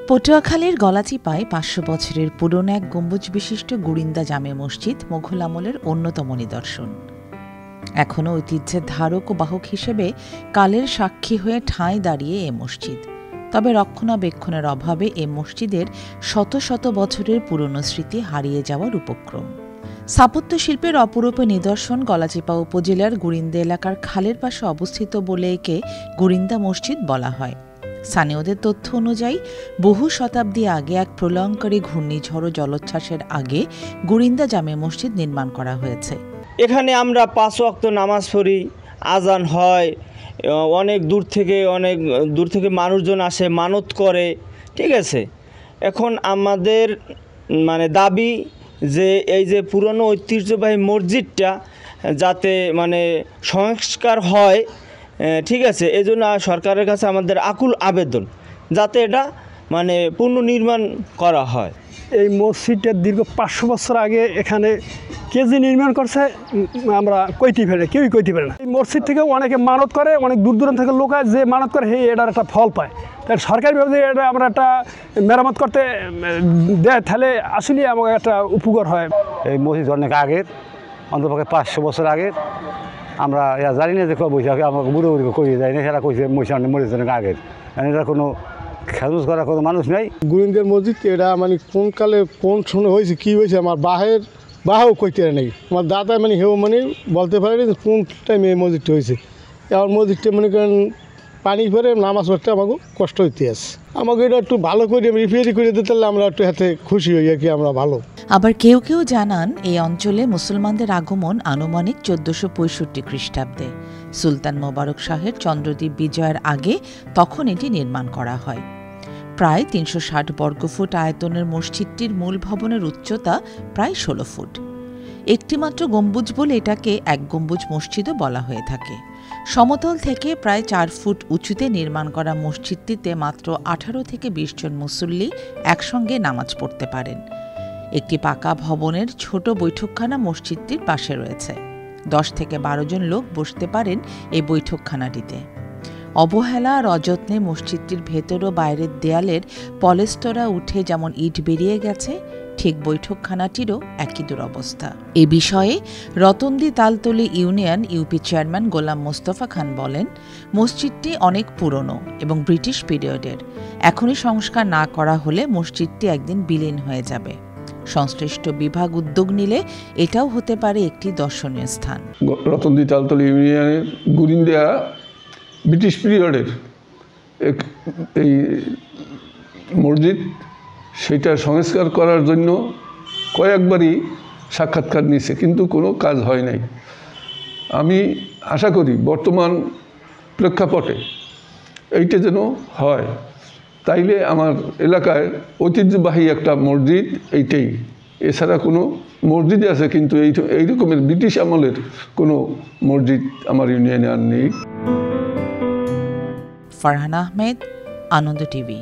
পটুয়াখালীর গলাচিপায় ৫০০ বছরের পুরনো এক গম্বুজ বিশিষ্ট গুরিন্দা জামে মসজিদ মোঘল আমলের অন্যতম নিদর্শন। এখনও ঐতিহ্যের ধারক ও বাহক হিসেবে কালের সাক্ষী হয়ে ঠাঁই দাঁড়িয়ে এ মসজিদ। তবে রক্ষণাবেক্ষণের অভাবে এ মসজিদের শত শত বছরের পুরনো স্মৃতি হারিয়ে যাওয়ার উপক্রম। স্থাপত্য শিল্পের অপরূপ নিদর্শন গলাচিপা উপজেলার গুরিন্দা এলাকার খালের পাশে অবস্থিত বলে একে গুরিন্দা মসজিদ বলা হয়। স্থানীয়দের তথ্য অনুযায়ী বহু শতাব্দী আগে এক প্রলয়ঙ্করী ঘূর্ণিঝড় ও জলোচ্ছ্বাসের আগে গুরিন্দা জামে মসজিদ নির্মাণ করা হয়েছে। এখানে আমরা ৫ ওয়াক্ত নামাজ পড়ি, আজান হয়, অনেক দূর থেকে মানুষজন আসে, মানত করে, ঠিক আছে। এখন আমাদের দাবি যে এই যে পুরনো ঐতিহ্যবাহী মসজিদটা যাতে সংস্কার হয়, ঠিক আছে। এই জন্য সরকারের কাছে আমাদের আকুল আবেদন যাতে এটা পুনর্নির্মাণ করা হয়। এই মসজিদটা দীর্ঘ ৫০০ বছর আগে এখানে কে যে নির্মাণ করছে আমরা কেউই কইতে পারে না। এই মসজিদ থেকে অনেকে মানত করে, অনেক দূর দূরান্ত থেকে লোক যে মানত করে এটার একটা ফল পায়। তাই সরকারিভাবে এটা আমরা একটা মেরামত করতে দেয়, তাহলে আসলে আমাকে একটা উপকার হয়। এই মসজিদ অনেক আগের, অন্তপক্ষে ৫০০ বছর আগের। আমরা জানি না যে বৈশাখে আমাকে বুড়ো বুড়ি করিয়ে যায় না, সেটা কইছে মসজিদ অনেক আগের। এটা কোনো খেজুস করার কোনো মানুষ নেই। গুরিন্দার মসজিদ এটা কোন কালে কোন সময় হয়েছে, কী হয়েছে আমার বাহাও কইতে নেই। আমার দাদা হেও বলতে পারেনি কোন টাইমে এই মসজিদটা হয়েছে। আমার মসজিদটা করেন পানি ভরে নামাজ পড়তে আমাকে কষ্ট হইতে আছে। আমাকে এটা একটু ভালো করে রিপেয়ারি করে দিতে পারলে আমরা একটু হাতে খুশি হই আর কি, আমরা ভালো। আবার কেউ কেউ জানান এই অঞ্চলে মুসলমানদের আগমন আনুমানিক ১৪৬৫ খ্রিস্টাব্দে। সুলতান মোবারক শাহের চন্দ্রদ্বীপ বিজয়ের আগে তখন এটি নির্মাণ করা হয়। প্রায় ৩৬০ বর্গফুট আয়তনের মসজিদটির মূল ভবনের উচ্চতা প্রায় ১৬ ফুট। একটিমাত্র গম্বুজ বলে এটাকে এক গম্বুজ মসজিদও বলা হয়ে থাকে। সমতল থেকে প্রায় ৪ ফুট উঁচুতে নির্মাণ করা মসজিদটিতে মাত্র ১৮ থেকে ২০ জন মুসল্লি একসঙ্গে নামাজ পড়তে পারেন। একটি পাকা ভবনের ছোট বৈঠকখানা মসজিদটির পাশে রয়েছে। ১০ থেকে ১২ জন লোক বসতে পারেন এই বৈঠকখানাটিতে। অবহেলা আর অযত্নে মসজিদটির ভেতর ও বাইরের দেয়ালের পলেস্তরা উঠে যেমন ইট বেরিয়ে গেছে, ঠিক বৈঠকখানাটিরও একই দুরবস্থা। এ বিষয়ে Ratandi Taltali union UP chairman Golam Mostafa Khan বলেন, মসজিদটি অনেক পুরনো এবং ব্রিটিশ পিরিয়ডের। এখনই সংস্কার না করা হলে মসজিদটি একদিন বিলীন হয়ে যাবে। সংশ্লিষ্ট বিভাগ উদ্যোগ নিলে এটাও হতে পারে একটি দর্শনীয় স্থান। রতনদী তালতলী ইউনিয়নের গুরিন্দা ব্রিটিশ পিরিয়ডের এই মসজিদ, সেটা সংস্কার করার জন্য কয়েকবারই সাক্ষাৎকার নিয়েছে, কিন্তু কোনো কাজ হয় নাই। আমি আশা করি বর্তমান প্রেক্ষাপটে এইটা যেন হয়, তাইলে আমার এলাকায় ঐতিহ্যবাহী একটা মসজিদ এইটাই। এছাড়া কোনো মসজিদ আছে কিন্তু এই রকমের ব্রিটিশ আমলের কোনো মসজিদ আমার ইউনিয়নে আর নেই। ফারহান আহমেদ, আনন্দ টিভি।